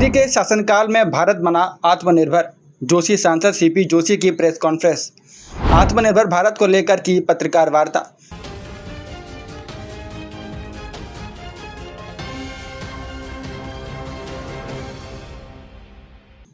मोदी के शासनकाल में भारत बना आत्मनिर्भर। जोशी सांसद सीपी जोशी की प्रेस कॉन्फ्रेंस। आत्मनिर्भर भारत को लेकर की पत्रकार वार्ता।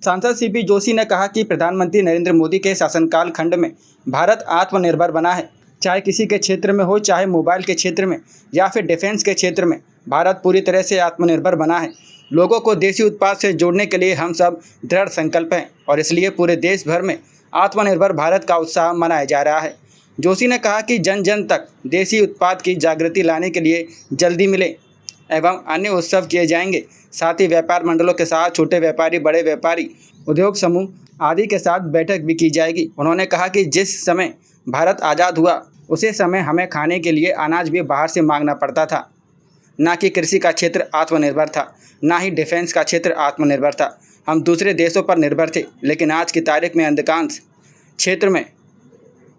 सांसद सीपी जोशी ने कहा कि प्रधानमंत्री नरेंद्र मोदी के शासनकाल खंड में भारत आत्मनिर्भर बना है। चाहे किसी के क्षेत्र में हो, चाहे मोबाइल के क्षेत्र में या फिर डिफेंस के क्षेत्र में, भारत पूरी तरह से आत्मनिर्भर बना है। लोगों को देसी उत्पाद से जोड़ने के लिए हम सब दृढ़ संकल्प हैं और इसलिए पूरे देश भर में आत्मनिर्भर भारत का उत्साह मनाया जा रहा है। जोशी ने कहा कि जन जन तक देसी उत्पाद की जागृति लाने के लिए जल्दी मिले एवं अन्य उत्सव किए जाएंगे। साथ ही व्यापार मंडलों के साथ छोटे व्यापारी, बड़े व्यापारी, उद्योग समूह आदि के साथ बैठक भी की जाएगी। उन्होंने कहा कि जिस समय भारत आज़ाद हुआ उसी समय हमें खाने के लिए अनाज भी बाहर से मांगना पड़ता था। ना कि कृषि का क्षेत्र आत्मनिर्भर था, ना ही डिफेंस का क्षेत्र आत्मनिर्भर था। हम दूसरे देशों पर निर्भर थे, लेकिन आज की तारीख में अधिकांश क्षेत्र में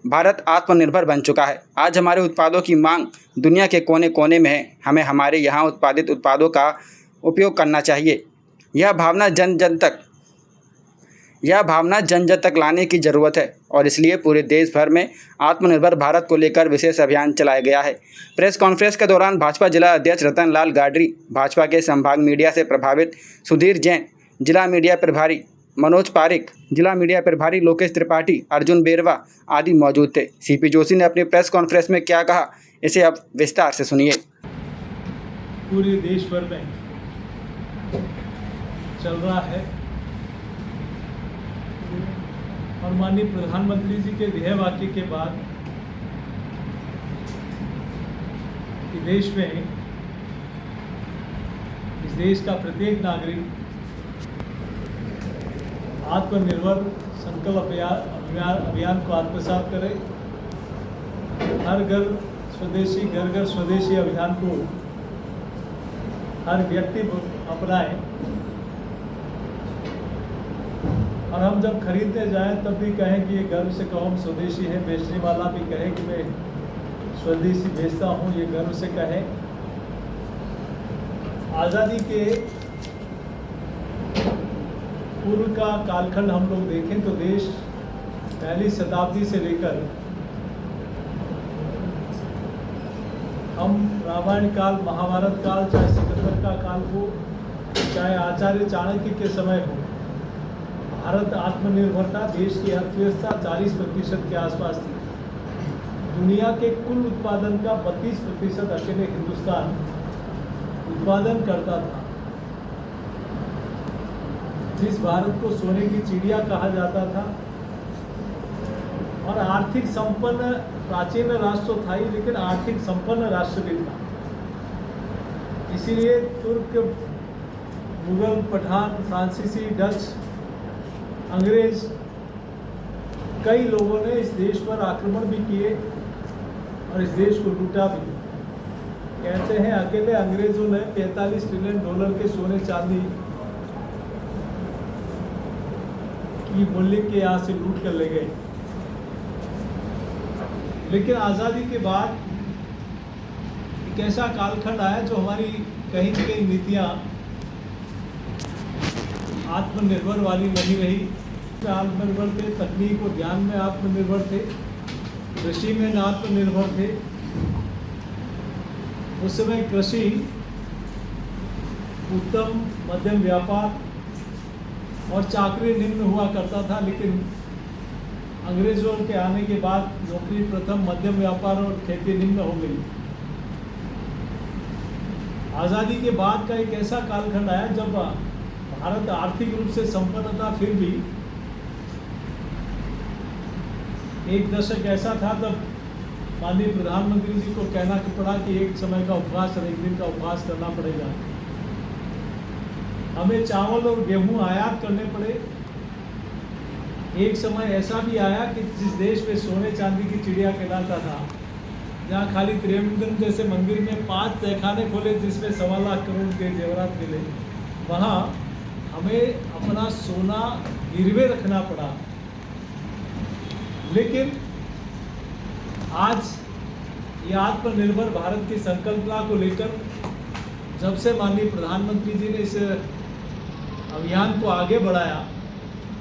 भारत आत्मनिर्भर बन चुका है। आज हमारे उत्पादों की मांग दुनिया के कोने कोने में है। हमें हमारे यहाँ उत्पादित उत्पादों का उपयोग करना चाहिए। यह भावना जन जन तक लाने की ज़रूरत है और इसलिए पूरे देश भर में आत्मनिर्भर भारत को लेकर विशेष अभियान चलाया गया है। प्रेस कॉन्फ्रेंस के दौरान भाजपा जिला अध्यक्ष रतन लाल गाडरी, भाजपा के संभाग मीडिया से प्रभावित सुधीर जैन, जिला मीडिया प्रभारी मनोज पारिक, जिला मीडिया प्रभारी लोकेश त्रिपाठी, अर्जुन बेरवा आदि मौजूद थे। सीपी जोशी ने अपनी प्रेस कॉन्फ्रेंस में क्या कहा, इसे अब विस्तार से सुनिए। पूरे देश भर में चल रहा है और माननीय प्रधानमंत्री जी के ध्येय वाक्य के बाद कि देश में, इस देश का प्रत्येक नागरिक आत्मनिर्भर संकल्प अभियान को आत्मसात करे। हर घर स्वदेशी, घर घर स्वदेशी अभियान को हर व्यक्ति अपनाए और हम जब खरीदने जाएं तब भी कहें कि ये गर्व से कहो हम स्वदेशी है। बेचने वाला भी कहे कि मैं स्वदेशी बेचता हूँ, ये गर्व से कहे। आज़ादी के पूर्व का कालखंड हम लोग देखें तो देश पहली शताब्दी से लेकर हम रामायण काल, महाभारत काल, चाहे सिकंदर का काल हो, चाहे आचार्य चाणक्य के समय हो, भारत आत्मनिर्भर था। देश की अर्थव्यवस्था 40% के आसपास थी। दुनिया के कुल उत्पादन का 32% अकेले हिंदुस्तान उत्पादन करता था। जिस भारत को सोने की चिड़िया कहा जाता था और आर्थिक संपन्न प्राचीन राष्ट्र था ही, लेकिन आर्थिक संपन्न राष्ट्र भी था। इसीलिए तुर्क, मुगल, पठान, फ्रांसीसी, डच, अंग्रेज, कई लोगों ने इस देश पर आक्रमण भी किए और इस देश को लूटा भी। कहते हैं अकेले अंग्रेजों ने $45 ट्रिलियन के सोने चांदी की मूल्य के यहाँ से लूट कर ले गए। लेकिन आज़ादी के बाद एक ऐसा कालखंड आया जो हमारी कहीं न कहीं नीतियाँ आत्मनिर्भर वाली नहीं रही। आत्मनिर्भर थे, तकनीक और ज्ञान में आत्मनिर्भर थे, कृषि में आत्मनिर्भर थे। उस समय कृषि, उत्तम मध्यम व्यापार और चाकरी निम्न हुआ करता था। लेकिन अंग्रेजों के आने के बाद नौकरी प्रथम, मध्यम व्यापार और खेती निम्न हो गई। आज़ादी के बाद का एक ऐसा कालखंड आया जब भारत आर्थिक रूप से संपन्न था, फिर भी एक दशक ऐसा था तब माननीय प्रधानमंत्री जी को कहना पड़ा कि एक समय का उपवास और एक दिन का उपवास करना पड़ेगा। हमें चावल और गेहूं आयात करने पड़े। एक समय ऐसा भी आया कि जिस देश में सोने चांदी की चिड़िया कहलाता था, जहाँ खाली त्रिवेंद्रम जैसे मंदिर में 5 तहखाने खोले जिसमें 1.25 लाख करोड़ के जेवरात मिले, वहाँ हमें अपना सोना गिरवे रखना पड़ा। लेकिन आज ये आत्मनिर्भर भारत की संकल्पना को लेकर जब से माननीय प्रधानमंत्री जी ने इस अभियान को आगे बढ़ाया।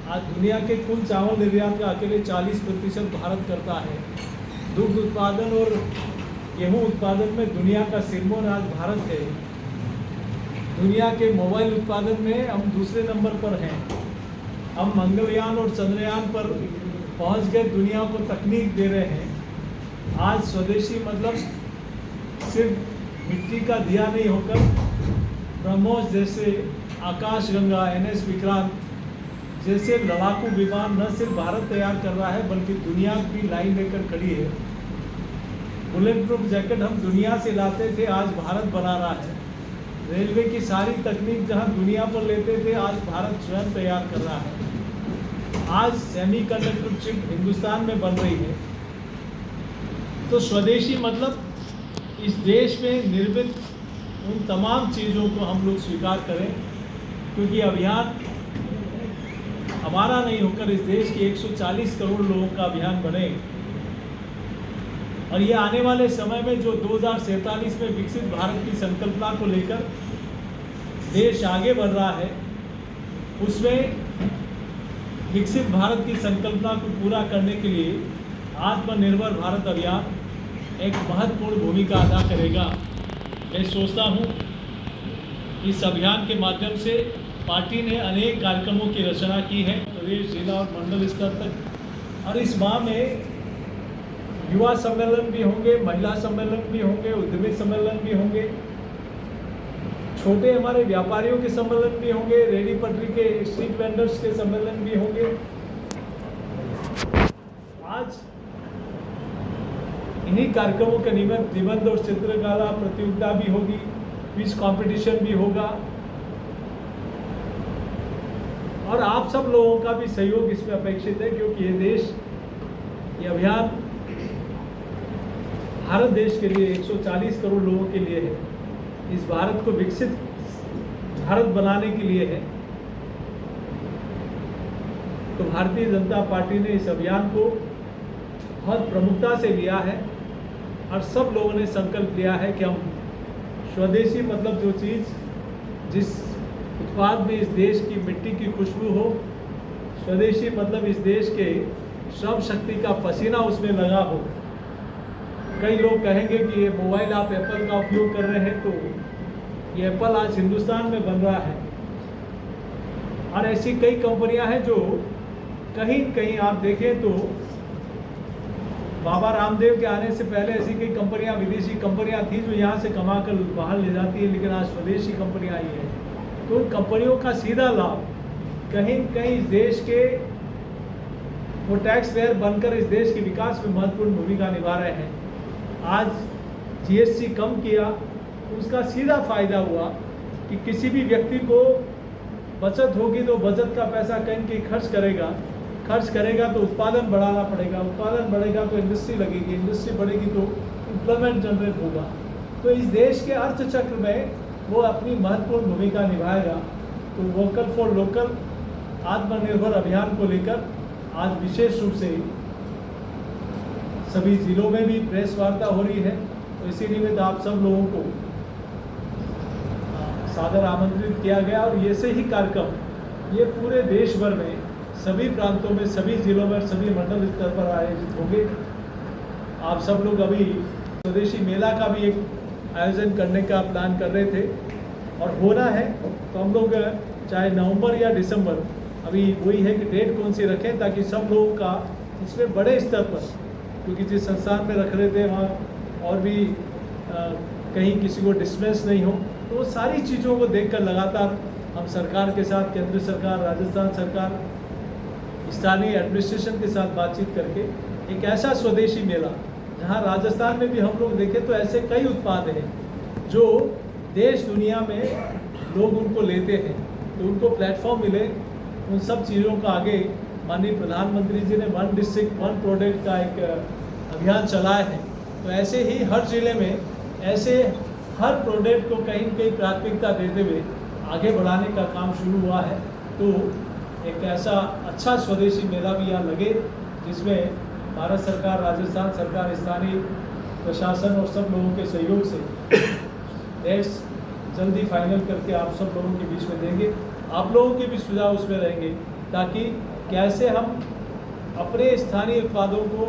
आज दुनिया के कुल चावल निर्यात का अकेले 40% भारत करता है। दुग्ध उत्पादन और गेहूं उत्पादन में दुनिया का सिरमौर आज भारत है। दुनिया के मोबाइल उत्पादन में हम दूसरे नंबर पर हैं। हम मंगलयान और चंद्रयान पर पहुंच गए, दुनिया को तकनीक दे रहे हैं। आज स्वदेशी मतलब सिर्फ मिट्टी का दिया नहीं होकर ब्रह्मोस जैसे, आकाशगंगा, NS विक्रांत जैसे लड़ाकू विमान न सिर्फ भारत तैयार कर रहा है बल्कि दुनिया भी लाइन लेकर खड़ी है। बुलेट प्रूफ जैकेट हम दुनिया से लाते थे, आज भारत बना रहा है। रेलवे की सारी तकनीक जहां दुनिया पर लेते थे, आज भारत स्वयं तैयार कर रहा है। आज सेमीकंडक्टर चिप हिंदुस्तान में बन रही है। तो स्वदेशी मतलब इस देश में निर्मित उन तमाम चीज़ों को हम लोग स्वीकार करें, क्योंकि अभियान हमारा नहीं होकर इस देश के 140 करोड़ लोगों का अभियान बने। और ये आने वाले समय में जो 2047 में विकसित भारत की संकल्पना को लेकर देश आगे बढ़ रहा है, उसमें विकसित भारत की संकल्पना को पूरा करने के लिए आत्मनिर्भर भारत अभियान एक महत्वपूर्ण भूमिका अदा करेगा। मैं सोचता हूँ इस अभियान के माध्यम से पार्टी ने अनेक कार्यक्रमों की रचना की है, प्रदेश, जिला और मंडल स्तर तक। और इस माह में युवा सम्मेलन भी होंगे, महिला सम्मेलन भी होंगे, उद्यमी सम्मेलन भी होंगे, छोटे हमारे व्यापारियों के सम्मेलन भी होंगे, रेडी पटरी के स्ट्रीट वेंडर्स के सम्मेलन भी होंगे। आज इन्हीं कार्यक्रमों के निबंध और चित्रकला प्रतियोगिता भी होगी, क्विज कंपटीशन भी होगा। और आप सब लोगों का भी सहयोग इसमें अपेक्षित है, क्योंकि ये देश, ये अभियान भारत देश के लिए 140 करोड़ लोगों के लिए है। इस भारत को विकसित भारत बनाने के लिए है। तो भारतीय जनता पार्टी ने इस अभियान को बहुत प्रमुखता से लिया है और सब लोगों ने संकल्प लिया है कि हम स्वदेशी मतलब जो चीज़, जिस उत्पाद में इस देश की मिट्टी की खुशबू हो, स्वदेशी मतलब इस देश के श्रम शक्ति का पसीना उसमें लगा हो। कई लोग कहेंगे कि ये मोबाइल आप एप्पल का उपयोग कर रहे हैं, तो ये एप्पल आज हिंदुस्तान में बन रहा है। और ऐसी कई कंपनियां हैं जो कहीं कहीं आप देखें तो बाबा रामदेव के आने से पहले ऐसी कई कंपनियां, विदेशी कंपनियां थी जो यहाँ से कमा कर बाहर ले जाती है, लेकिन आज स्वदेशी कंपनियां आई हैं। तो उन कंपनियों का सीधा लाभ कहीं कहीं इस देश के वो टैक्स पेयर बनकर इस देश के विकास में महत्वपूर्ण भूमिका निभा रहे हैं। आज GST कम किया तो उसका सीधा फायदा हुआ कि किसी भी व्यक्ति को बचत होगी तो बचत का पैसा कहीं कहीं खर्च करेगा तो उत्पादन बढ़ाना पड़ेगा, उत्पादन बढ़ेगा तो इंडस्ट्री लगेगी, इंडस्ट्री बढ़ेगी तो एम्प्लॉयमेंट जनरेट होगा। तो इस देश के अर्थचक्र में वो अपनी महत्वपूर्ण भूमिका निभाएगा। तो वोकल फॉर लोकल आत्मनिर्भर अभियान को लेकर आज विशेष रूप से सभी जिलों में भी प्रेस वार्ता हो रही है। तो इसी निमित्त आप सब लोगों को सादर आमंत्रित किया गया और ये से ही कार्यक्रम ये पूरे देश भर में सभी प्रांतों में, सभी जिलों में, सभी मंडल स्तर पर आयोजित होंगे। आप सब लोग अभी स्वदेशी मेला का भी एक आयोजन करने का प्लान कर रहे थे और होना है, तो हम लोग चाहे नवंबर या दिसंबर, अभी वही है कि डेट कौन सी रखें ताकि सब लोगों का इसमें बड़े स्तर पर, क्योंकि जिस संस्थान में रख रहे थे वहाँ और भी कहीं किसी को डिस्टर्बेंस नहीं हो। तो सारी चीज़ों को देखकर लगातार हम सरकार के साथ, केंद्र सरकार, राजस्थान सरकार, स्थानीय एडमिनिस्ट्रेशन के साथ बातचीत करके एक ऐसा स्वदेशी मेला, जहाँ राजस्थान में भी हम लोग देखें तो ऐसे कई उत्पाद हैं जो देश दुनिया में लोग उनको लेते हैं, तो उनको प्लेटफॉर्म मिले। उन सब चीज़ों का आगे माननीय प्रधानमंत्री जी ने 1 डिस्ट्रिक्ट 1 प्रोडक्ट का एक अभियान चलाया है। तो ऐसे ही हर ज़िले में ऐसे हर प्रोडक्ट को कहीं न कहीं प्राथमिकता देते हुए आगे बढ़ाने का काम शुरू हुआ है। तो एक ऐसा अच्छा स्वदेशी मेला भी यहाँ लगे, जिसमें भारत सरकार, राजस्थान सरकार, स्थानीय प्रशासन और सब लोगों के सहयोग से डेट्स जल्दी फाइनल करके आप सब लोगों के बीच में देंगे। आप लोगों के भी सुझाव उसमें रहेंगे, ताकि कैसे हम अपने स्थानीय उत्पादों को,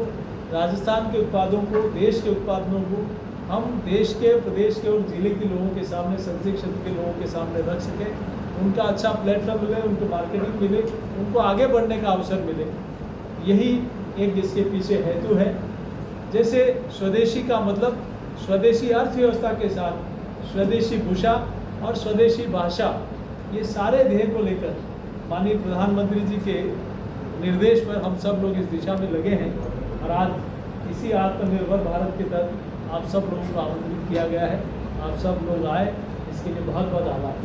राजस्थान के उत्पादों को, देश के उत्पादों को हम देश के, प्रदेश के और ज़िले के लोगों के सामने, संसदीय क्षेत्र के लोगों के सामने रख सकें, उनका अच्छा प्लेटफॉर्म मिले, उनको मार्केटिंग मिले, उनको आगे बढ़ने का अवसर मिले। यही एक इसके पीछे हेतु है। जैसे स्वदेशी का मतलब स्वदेशी अर्थव्यवस्था के साथ स्वदेशी भूषा और स्वदेशी भाषा, ये सारे ध्येय को लेकर माननीय प्रधानमंत्री जी के निर्देश पर हम सब लोग इस दिशा में लगे हैं। और आज इसी आत्मनिर्भर भारत के तहत आप सब लोगों को आमंत्रित किया गया है। आप सब लोग आए, इसके लिए बहुत बहुत आभार।